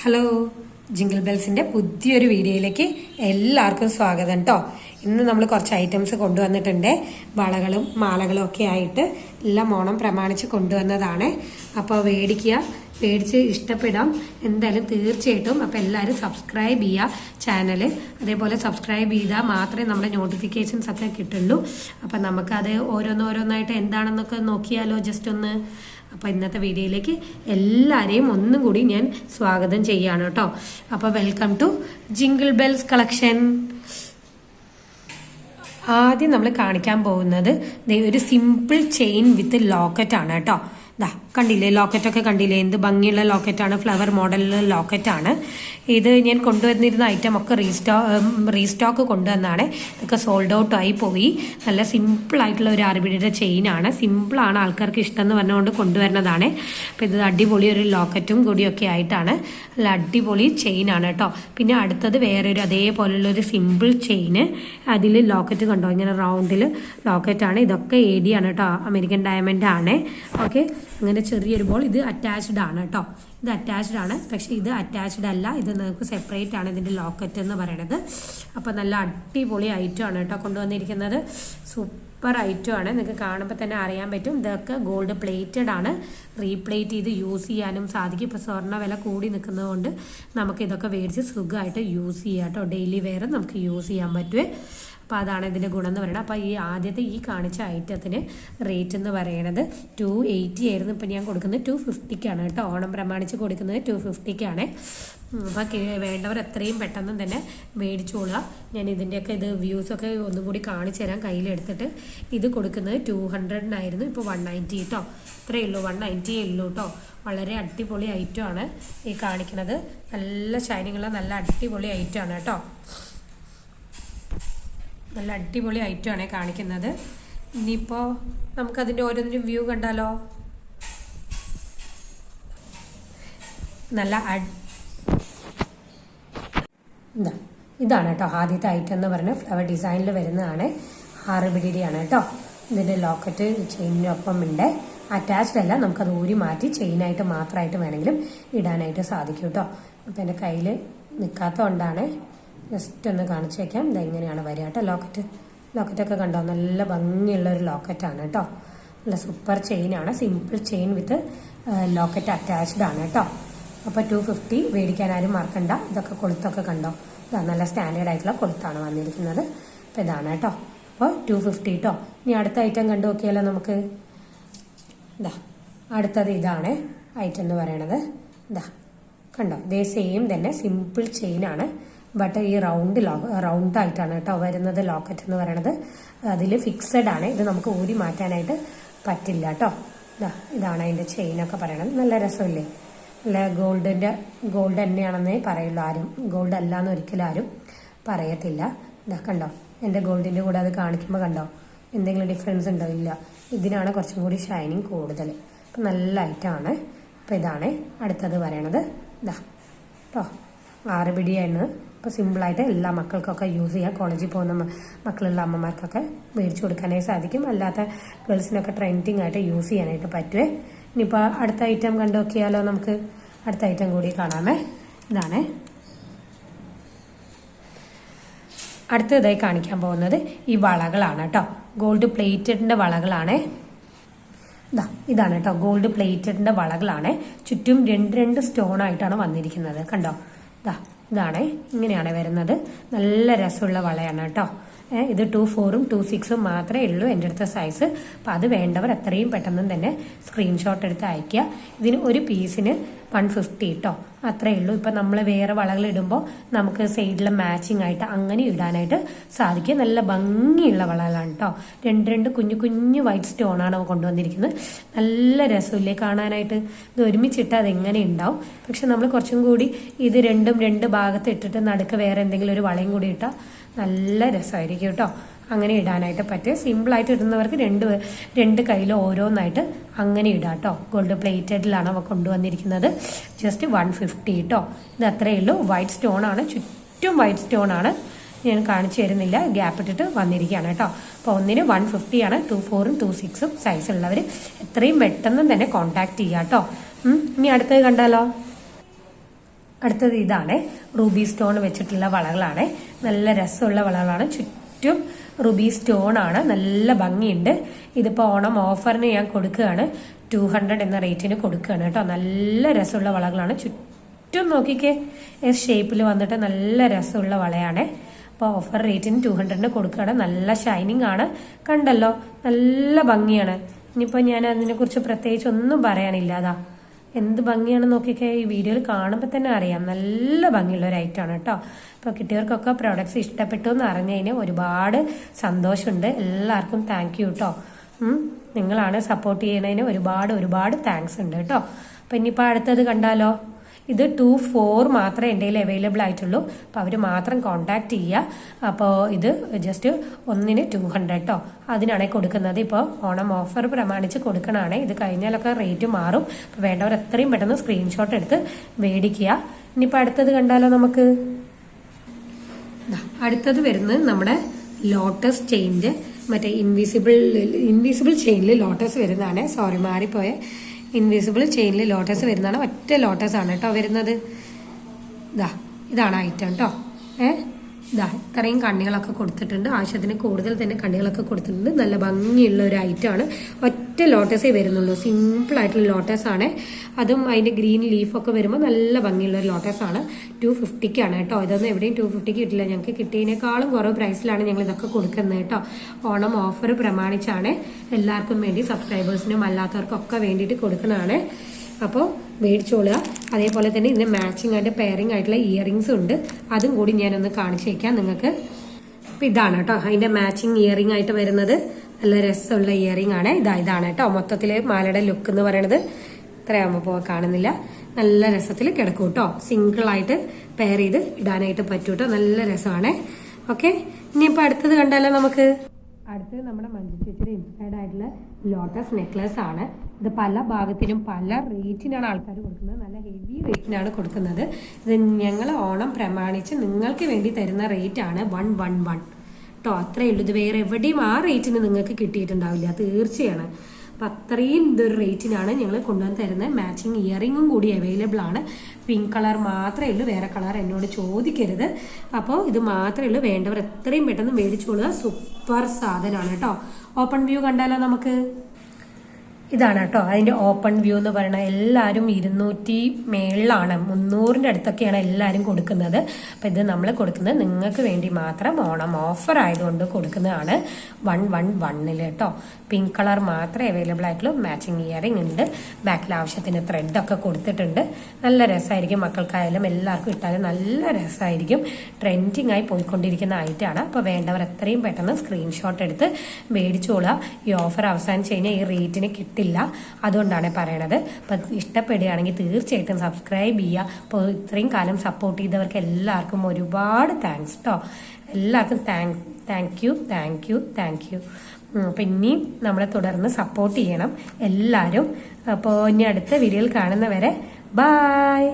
Hello, jingle ബെൽസിന്റെ പുതിയൊരു വീഡിയോയിലേക്ക് എല്ലാവർക്കും സ്വാഗതം കേട്ടോ. ഇന്ന് നമ്മൾ കുറച്ച് ഐറ്റംസ് കൊണ്ടുവന്നിട്ടുണ്ട്. വളകളും മാലകളും ഒക്കെ ആയിട്ട് എല്ലാം ഓണം പ്രമാണിച്ച് കൊണ്ടുവന്നതാണ്. അപ്പോൾ മേടിച്ച് ഇഷ്ടപ്പെടാം എന്തായാലും തീർച്ചയായിട്ടും. അപ്പോൾ എല്ലാവരും സബ്സ്ക്രൈബ് ചെയ്യുക ചാനൽ. അതേപോലെ സബ്സ്ക്രൈബ് ചെയ്താൽ മാത്രമേ നമ്മുടെ നോട്ടിഫിക്കേഷൻസ് ഒക്കെ കിട്ടുള്ളൂ. അപ്പം നമുക്കത് ഓരോന്നായിട്ട് എന്താണെന്നൊക്കെ നോക്കിയാലോ ജസ്റ്റ് ഒന്ന്. അപ്പോൾ ഇന്നത്തെ വീഡിയോയിലേക്ക് എല്ലാവരെയും ഒന്നും കൂടി ഞാൻ സ്വാഗതം ചെയ്യാണ് കേട്ടോ. അപ്പോൾ welcome to jingle bells collection. ആദ്യം നമ്മൾ കാണിക്കാൻ പോകുന്നത് ഒരു സിമ്പിൾ ചെയിൻ വിത്ത് ലോക്കറ്റ് ആണ് കേട്ടോ. കണ്ടില്ലേ, ലോക്കറ്റൊക്കെ കണ്ടില്ലേ, എന്ത് ഭംഗിയുള്ള ലോക്കറ്റാണ്, ഫ്ലവർ മോഡലിലുള്ള ലോക്കറ്റാണ്. ഇത് ഞാൻ കൊണ്ടുവന്നിരുന്ന ഐറ്റം ഒക്കെ റീസ്റ്റോക്ക് കൊണ്ടുവന്നാണ്. ഇതൊക്കെ സോൾഡ് ഔട്ട് ആയി പോയി. നല്ല സിമ്പിളായിട്ടുള്ള ഒരു അറബിയുടെ ചെയിനാണ്. സിമ്പിളാണ്, ആൾക്കാർക്ക് ഇഷ്ടം എന്ന് പറഞ്ഞുകൊണ്ട് കൊണ്ടുവരുന്നതാണ്. അപ്പോൾ ഇത് അടിപൊളി ഒരു ലോക്കറ്റും കൂടിയൊക്കെ ആയിട്ടാണ്. നല്ല അടിപൊളി ചെയിനാണ് കേട്ടോ. പിന്നെ അടുത്തത് വേറൊരു അതേപോലുള്ളൊരു സിമ്പിൾ ചെയിന്, അതിൽ ലോക്കറ്റ് കണ്ടോ, ഇങ്ങനെ റൗണ്ടിൽ ലോക്കറ്റാണ്. ഇതൊക്കെ AD ആണ് കേട്ടോ, അമേരിക്കൻ ഡയമണ്ട് ആണ്. ഓക്കെ, അങ്ങനെ ചെറിയൊരു ബോൾ. ഇത് അറ്റാച്ച്ഡ് ആണ് കേട്ടോ, ഇത് അറ്റാച്ച്ഡ് ആണ്. പക്ഷേ ഇത് അറ്റാച്ച്ഡ് അല്ല, ഇത് നമുക്ക് സെപ്പറേറ്റ് ആണ് ഇതിൻ്റെ ലോക്കറ്റ് എന്ന് പറയുന്നത്. അപ്പോൾ നല്ല അടിപൊളി ഐറ്റം ആണ് കേട്ടോ കൊണ്ടുവന്നിരിക്കുന്നത്. സൂപ്പർ ഐറ്റം ആണ്, നിങ്ങൾക്ക് കാണുമ്പോൾ തന്നെ അറിയാൻ പറ്റും. ഇതൊക്കെ ഗോൾഡ് പ്ലേറ്റഡ് ആണ്. റീപ്ലേറ്റ് ചെയ്ത് യൂസ് ചെയ്യാനും സാധിക്കും. ഇപ്പോൾ സ്വർണ്ണ വില കൂടി നിൽക്കുന്നതുകൊണ്ട് നമുക്ക് ഇതൊക്കെ മേടിച്ച് സുഖമായിട്ട് യൂസ് ചെയ്യാം കേട്ടോ. ഡെയിലി വെയർ നമുക്ക് യൂസ് ചെയ്യാൻ പറ്റുമേ. അപ്പോൾ അതാണ് ഇതിൻ്റെ ഗുണം എന്ന് പറയുന്നത്. അപ്പോൾ ആദ്യത്തെ ഈ കാണിച്ച ഐറ്റത്തിന് റേറ്റ് എന്ന് പറയുന്നത് 280 ആയിരുന്നു. ഇപ്പോൾ ഞാൻ കൊടുക്കുന്നത് 250ക്കാണ് കേട്ടോ. ഓണം പ്രമാണിച്ച് കൊടുക്കുന്നത് 250ക്കാണ്. അപ്പോൾ വേണ്ടവർ എത്രയും പെട്ടെന്ന് തന്നെ മേടിച്ചോളുക. ഞാൻ ഇതിൻ്റെയൊക്കെ വ്യൂസൊക്കെ ഒന്നും കൂടി കാണിച്ചു തരാം കയ്യിലെടുത്തിട്ട്. ഇത് കൊടുക്കുന്നത് 200 ഇപ്പോൾ 190 കേട്ടോ. ഇത്രയേ ഉള്ളൂ, 190 ഉള്ളൂ കേട്ടോ. വളരെ അടിപൊളി ഐറ്റമാണ് ഈ കാണിക്കുന്നത്. നല്ല ഷൈനിങ്ങുള്ള നല്ല അടിപൊളി ഐറ്റമാണ് കേട്ടോ. നല്ല അടിപൊളി ഐറ്റമാണ് കാണിക്കുന്നത്. ഇനിയിപ്പോൾ നമുക്കതിൻ്റെ ഓരോന്നിനും വ്യൂ കണ്ടാലോ. നല്ല ഇതാണ് കേട്ടോ ആദ്യത്തെ ഐറ്റം എന്ന് പറഞ്ഞാൽ ഫ്ലവർ ഡിസൈനിൽ വരുന്നതാണ്. 6 BDD ആണ് കേട്ടോ. ഇതിൻ്റെ ലോക്കറ്റ് ചെയിനൊപ്പം ഉണ്ട്. അറ്റാച്ച്ഡ് അല്ല, നമുക്കത് ഊരി മാറ്റി ചെയിനായിട്ട് മാത്രമായിട്ട് വേണമെങ്കിലും ഇടാനായിട്ട് സാധിക്കും കേട്ടോ. അപ്പോൾ എൻ്റെ കയ്യിൽ നിൽക്കാത്തതുകൊണ്ടാണ് ജസ്റ്റ് ഒന്ന് കാണിച്ചു വയ്ക്കാം. ഇതെങ്ങനെയാണ് വരിക കേട്ടോ. ലോക്കറ്റൊക്കെ കണ്ടോ, നല്ല ഭംഗിയുള്ളൊരു ലോക്കറ്റാണ് കേട്ടോ. നല്ല സൂപ്പർ ചെയിനാണ്. Simple chain with locket attached ആണ് കേട്ടോ. അപ്പോൾ 250 മേടിക്കാൻ ആരും മറക്കണ്ട. ഇതൊക്കെ കൊളുത്തൊക്കെ കണ്ടോ, നല്ല സ്റ്റാൻഡേർഡ് ആയിട്ടുള്ള കൊളുത്താണ് വന്നിരിക്കുന്നത്. അപ്പോൾ ഇതാണ് കേട്ടോ. അപ്പോൾ 250 കേട്ടോ. ഇനി അടുത്ത ഐറ്റം കണ്ടു നോക്കിയാലോ നമുക്ക്. അടുത്തത് ഇതാണ് ഐറ്റം എന്ന് പറയണത്. കണ്ടോ, ഇതേ സെയിം തന്നെ സിമ്പിൾ ചെയിനാണ്. ബട്ട് ഈ റൗണ്ട് ആയിട്ടാണ് കേട്ടോ വരുന്നത് ലോക്കറ്റ് എന്ന് പറയണത്. അതിൽ ഫിക്സഡ് ആണ്. ഇത് നമുക്ക് ഊരി മാറ്റാനായിട്ട് പറ്റില്ല കേട്ടോ. ഇതാണ് അതിൻ്റെ ചെയിനൊക്കെ പറയണത്. നല്ല രസമില്ലേ, നല്ല ഗോൾഡ് തന്നെയാണെന്നേ പറയുള്ളൂ. ആരും ഗോൾഡ് അല്ല എന്ന് ഒരിക്കലും ആരും പറയത്തില്ല. കണ്ടോ, എൻ്റെ ഗോൾഡിൻ്റെ കൂടെ അത് കാണിക്കുമ്പോൾ കണ്ടോ എന്തെങ്കിലും ഡിഫറൻസ് ഉണ്ടോ? ഇല്ല. ഇതിനാണ് കുറച്ചും കൂടി ഷൈനിങ് കൂടുതൽ. അപ്പം നല്ല ഐറ്റമാണ്. അപ്പോൾ ഇതാണ് അടുത്തത് പറയണത്. കേട്ടോ, 6 BD ആണ്. അപ്പോൾ സിമ്പിളായിട്ട് എല്ലാ മക്കൾക്കൊക്കെ യൂസ് ചെയ്യാം. കോളേജിൽ പോകുന്ന മക്കളുള്ള അമ്മമാർക്കൊക്കെ മേടിച്ചു കൊടുക്കാനായി സാധിക്കും. അല്ലാത്ത ഗേൾസിനൊക്കെ ട്രെൻഡിങ് ആയിട്ട് യൂസ് ചെയ്യാനായിട്ട് പറ്റുമേ. ഇനിയിപ്പോൾ അടുത്ത ഐറ്റം കണ്ടു നോക്കിയാലോ നമുക്ക്. അടുത്ത ഐറ്റം കൂടി കാണാമേ. ഇതാണ് അടുത്തതായി കാണിക്കാൻ പോകുന്നത്. ഈ വളകളാണ് കേട്ടോ, ഗോൾഡ് പ്ലേറ്റഡിൻ്റെ വളകളാണ്. ഇതാണ് കേട്ടോ, ഗോൾഡ് പ്ലേറ്റഡിൻ്റെ വളകളാണ്. ചുറ്റും 2 സ്റ്റോൺ ആയിട്ടാണ് വന്നിരിക്കുന്നത്. കണ്ടോ, ഇതാണ്, ഇങ്ങനെയാണ് വരുന്നത്. നല്ല രസമുള്ള വളയാണ് കേട്ടോ. ഇത് 24ഉം 26ഉം മാത്രമേ ഉള്ളൂ എൻ്റെ അടുത്ത സൈസ്. അപ്പം അത് വേണ്ടവർ എത്രയും പെട്ടെന്ന് തന്നെ സ്ക്രീൻഷോട്ട് എടുത്ത് അയക്കുക. ഇതിന് ഒരു പീസിന് 150 കേട്ടോ, അത്രയേ ഉള്ളൂ. ഇപ്പം നമ്മൾ വേറെ വളകൾ ഇടുമ്പോൾ നമുക്ക് സൈഡിൽ മാച്ചിങ് ആയിട്ട് അങ്ങനെ ഇടാനായിട്ട് സാധിക്കും. നല്ല ഭംഗിയുള്ള വളകളാണ് കേട്ടോ. 2 കുഞ്ഞു വൈറ്റ് സ്റ്റോണാണ് കൊണ്ടുവന്നിരിക്കുന്നത്. നല്ല രസമില്ലേ കാണാനായിട്ട്. ഇത് ഒരുമിച്ചിട്ട് അതെങ്ങനെ ഉണ്ടാവും. പക്ഷെ നമ്മൾ കുറച്ചും കൂടി ഇത് 2 ഭാഗത്ത് ഇട്ടിട്ട് നടുക്ക് വേറെ എന്തെങ്കിലും ഒരു വളയും കൂടി ഇട്ടാൽ നല്ല രസമായിരിക്കും കേട്ടോ. അങ്ങനെ ഇടാനായിട്ട് പറ്റും. സിമ്പിളായിട്ട് ഇടുന്നവർക്ക് 2 കയ്യിൽ ഓരോന്നായിട്ട് അങ്ങനെ ഇടാം കേട്ടോ. ഗോൾഡ് പ്ലേറ്റഡിലാണ് അവ കൊണ്ടുവന്നിരിക്കുന്നത്. ജസ്റ്റ് 150 കേട്ടോ. ഇത് അത്രയേ ഉള്ളൂ. വൈറ്റ് സ്റ്റോൺ ആണ്, ചുറ്റും വൈറ്റ് സ്റ്റോൺ ആണ്. ഞാൻ കാണിച്ചു തരുന്നില്ല, ഗ്യാപ്പ് ഇട്ടിട്ട് വന്നിരിക്കുകയാണ് കേട്ടോ. അപ്പോൾ ഒന്നിന് 150 ആണ്. 24ഉം 26ഉം സൈസ് ഉള്ളവർ എത്രയും പെട്ടെന്ന് തന്നെ കോൺടാക്ട് ചെയ്യുക കേട്ടോ. ഇനി അടുത്തത് കണ്ടാലോ. അടുത്തത് ഇതാണ്, റൂബി സ്റ്റോൺ വെച്ചിട്ടുള്ള വളകളാണ്. നല്ല രസമുള്ള വളകളാണ്, ചുറ്റും റുബി സ്റ്റോൺ ആണ്, നല്ല ഭംഗിയുണ്ട്. ഇതിപ്പോ ഓണം ഓഫറിന് ഞാൻ കൊടുക്കുകയാണ്, 200 എന്ന റേറ്റിന് കൊടുക്കുകയാണ് കേട്ടോ. നല്ല രസമുള്ള വളകളാണ്, ചുറ്റും നോക്കിക്കേ എസ് ഷേപ്പിൽ വന്നിട്ട് നല്ല രസമുള്ള വളയാണ്. അപ്പോൾ ഓഫർ റേറ്റിന് 200 കൊടുക്കുകയാണ്. നല്ല ഷൈനിങ് ആണ്, കണ്ടല്ലോ, നല്ല ഭംഗിയാണ്. ഇനിയിപ്പോൾ ഞാൻ അതിനെക്കുറിച്ച് പ്രത്യേകിച്ച് ഒന്നും പറയാനില്ല. അതാ എന്ത് ഭംഗിയാണ് നോക്കിക്കേ, ഈ വീഡിയോയിൽ കാണുമ്പോൾ തന്നെ അറിയാം, നല്ല ഭംഗിയുള്ള ഒരു ഐറ്റമാണ് കേട്ടോ. അപ്പോൾ കിട്ടിയവർക്കൊക്കെ പ്രോഡക്ട്സ് ഇഷ്ടപ്പെട്ടു എന്ന് അറിഞ്ഞതിന് ഒരുപാട് സന്തോഷമുണ്ട്. എല്ലാവർക്കും താങ്ക് യു കേട്ടോ. നിങ്ങളാണ് സപ്പോർട്ട് ചെയ്യുന്നതിന് ഒരുപാട് താങ്ക്സ് ഉണ്ട് കേട്ടോ. അപ്പം ഇനിയിപ്പോൾ അടുത്തത് കണ്ടാലോ, ഇത് 24 മാത്രമേ എൻ്റെ കയ്യിൽ അവൈലബിൾ ആയിട്ടുള്ളൂ. അപ്പോൾ അവർ മാത്രം കോൺടാക്ട് ചെയ്യുക. അപ്പോൾ ഇത് ജസ്റ്റ് ഒന്നിന് 200 കേട്ടോ, അതിനാണ് കൊടുക്കുന്നത്. ഇപ്പോൾ ഓണം ഓഫർ പ്രമാണിച്ച് കൊടുക്കണതാണ്. ഇത് കഴിഞ്ഞാലൊക്കെ റേറ്റ് മാറും. അപ്പോൾ വേണ്ടവർ എത്രയും പെട്ടെന്ന് സ്ക്രീൻഷോട്ട് എടുത്ത് മേടിക്കുക. ഇനിയിപ്പോൾ അടുത്തത് കണ്ടാലോ നമുക്ക്. അടുത്തത് വരുന്നത് നമ്മുടെ ലോട്ടസ് ചെയിൻ്റെ മറ്റേ ഇൻവിസിബിൾ ചെയിനിൽ ലോട്ടസ് വരുന്നതാണ്. സോറി മാറിപ്പോയ ഇൻവിസിബിൾ ചെയിനിൽ ലോട്ടസ് വരുന്നതാണ്. ഒറ്റ ലോട്ടസ് ആണ് കേട്ടോ വരുന്നത്. ഇതാണ് ഐറ്റം കേട്ടോ. ഇത്രയും കണ്ണികളൊക്കെ കൊടുത്തിട്ടുണ്ട്, ആവശ്യത്തിന് കൂടുതൽ തന്നെ കണ്ണികളൊക്കെ കൊടുത്തിട്ടുണ്ട്. നല്ല ഭംഗിയുള്ള ഒരു ഐറ്റമാണ്. ഒറ്റ ലോട്ടസേ വരുന്നുള്ളൂ, സിമ്പിൾ ആയിട്ടുള്ള ലോട്ടസ് ആണ്. അതും അതിന്റെ ഗ്രീൻ ലീഫൊക്കെ വരുമ്പോൾ നല്ല ഭംഗിയുള്ള ഒരു ലോട്ടസ് ആണ്. 250 കേട്ടോ. ഇതൊന്നും എവിടെയും 250 കിട്ടില്ല, ഞങ്ങൾക്ക് കിട്ടിയതിനേക്കാളും കുറവ് പ്രൈസിലാണ് ഞങ്ങൾ ഇതൊക്കെ കൊടുക്കുന്നത് കേട്ടോ. ഓണം ഓഫർ പ്രമാണിച്ചാണ് എല്ലാവർക്കും വേണ്ടി, സബ്സ്ക്രൈബേഴ്സിനും അല്ലാത്തവർക്കൊക്കെ വേണ്ടിയിട്ട് കൊടുക്കുന്നതാണ്. അപ്പോൾ മേടിച്ചോളുക. അതേപോലെ തന്നെ ഇതിന് മാച്ചിങ് ആയിട്ട് പെയറിംഗ് ആയിട്ടുള്ള ഇയറിങ്സ് ഉണ്ട്, അതും കൂടി ഞാനൊന്ന് കാണിച്ചു വയ്ക്കാം നിങ്ങൾക്ക്. അപ്പം ഇതാണ് കേട്ടോ അതിൻ്റെ മാച്ചിങ് ഇയറിംഗ് ആയിട്ട് വരുന്നത്. നല്ല രസമുള്ള ഇയറിംഗ് ആണ്. ഇതാണ് കേട്ടോ മൊത്തത്തിൽ മാലയുടെ ലുക്ക് എന്ന് പറയണത്. ഇത്രയാകുമ്പോൾ കാണുന്നില്ല, നല്ല രസത്തിൽ കിടക്കും കേട്ടോ. സിംഗിളായിട്ട് പെയർ ചെയ്ത് ഇടാനായിട്ട് പറ്റും കേട്ടോ, നല്ല രസമാണ്. ഓക്കെ, ഇനിയിപ്പോൾ അടുത്തത് കണ്ടാലോ നമുക്ക്. അടുത്തത് നമ്മുടെ മഞ്ജു ചേച്ചിയുടെ ഇൻസ്പയർഡ് ആയിട്ടുള്ള ലോട്ടസ് നെക്ലസ് ആണ്. ഇത് പല ഭാഗത്തിനും പല റേറ്റിനാണ് ആൾക്കാർ കൊടുക്കുന്നത്, നല്ല ഹെവി റേറ്റിനാണ് കൊടുക്കുന്നത്. ഇത് ഞങ്ങൾ ഓണം പ്രമാണിച്ച് നിങ്ങൾക്ക് വേണ്ടി തരുന്ന റേറ്റ് ആണ് 111 കേട്ടോ. അത്രയേ ഉള്ളൂ. ഇത് വേറെ എവിടെയും ആ റേറ്റിന് നിങ്ങൾക്ക് കിട്ടിയിട്ടുണ്ടാവില്ല, തീർച്ചയാണ്. അപ്പം അത്രയും ഇതൊരു റേറ്റിനാണ് ഞങ്ങൾ കൊണ്ടുവന്ന് തരുന്നത്. മാച്ചിങ് ഇയറിങ്ങും കൂടി അവൈലബിൾ ആണ്. പിങ്ക് കളർ മാത്രമേ ഉള്ളൂ, വേറെ കളർ എന്നോട് ചോദിക്കരുത്. അപ്പോൾ ഇത് മാത്രമേ ഉള്ളൂ, വേണ്ടവർ എത്രയും പെട്ടെന്ന് മേടിച്ചോളുക. സൂപ്പർ സാധനമാണ് കേട്ടോ. ഓപ്പൺ വ്യൂ കണ്ടാലോ നമുക്ക്. ഇതാണ് കേട്ടോ അതിൻ്റെ ഓപ്പൺ വ്യൂ എന്ന് പറയുന്നത്. എല്ലാവരും 200 മേളിലാണ്, 300ൻ്റെ അടുത്തൊക്കെയാണ് എല്ലാവരും കൊടുക്കുന്നത്. അപ്പം ഇത് നമ്മൾ കൊടുക്കുന്നത് നിങ്ങൾക്ക് വേണ്ടി മാത്രം ഓണം ഓഫർ ആയതുകൊണ്ട് കൊടുക്കുന്നതാണ് 111 കേട്ടോ. പിങ്ക് കളർ മാത്രമേ അവൈലബിൾ ആയിട്ടുള്ളൂ. മാച്ചിങ് ഇയറിംഗ് ഉണ്ട്, ബാക്കിൽ ആവശ്യത്തിന് ത്രെഡൊക്കെ കൊടുത്തിട്ടുണ്ട്. നല്ല രസമായിരിക്കും, മക്കൾക്കായാലും എല്ലാവർക്കും ഇട്ടാലും നല്ല രസമായിരിക്കും. ട്രെൻഡിങ് ആയി പോയിക്കൊണ്ടിരിക്കുന്ന ഐറ്റമാണ്. അപ്പോൾ വേണ്ടവർ എത്രയും പെട്ടെന്ന് സ്ക്രീൻഷോട്ട് എടുത്ത് മേടിച്ചോളുക. ഈ ഓഫർ അവസാനിച്ച് കഴിഞ്ഞാൽ ഈ റേറ്റിന് കിട്ടില്ല, അതുകൊണ്ടാണ് പറയണത്. അപ്പം ഇഷ്ടപ്പെടുകയാണെങ്കിൽ തീർച്ചയായിട്ടും സബ്സ്ക്രൈബ് ചെയ്യുക. അപ്പോൾ ഇത്രയും കാലം സപ്പോർട്ട് ചെയ്തവർക്ക് എല്ലാവർക്കും ഒരുപാട് താങ്ക്സ് കേട്ടോ. എല്ലാവർക്കും താങ്ക് യു. അപ്പം ഇനിയും നമ്മളെ തുടർന്ന് സപ്പോർട്ട് ചെയ്യണം എല്ലാവരും. അപ്പോൾ ഇനി അടുത്ത വീഡിയോയിൽ കാണുന്നവരെ ബായ്.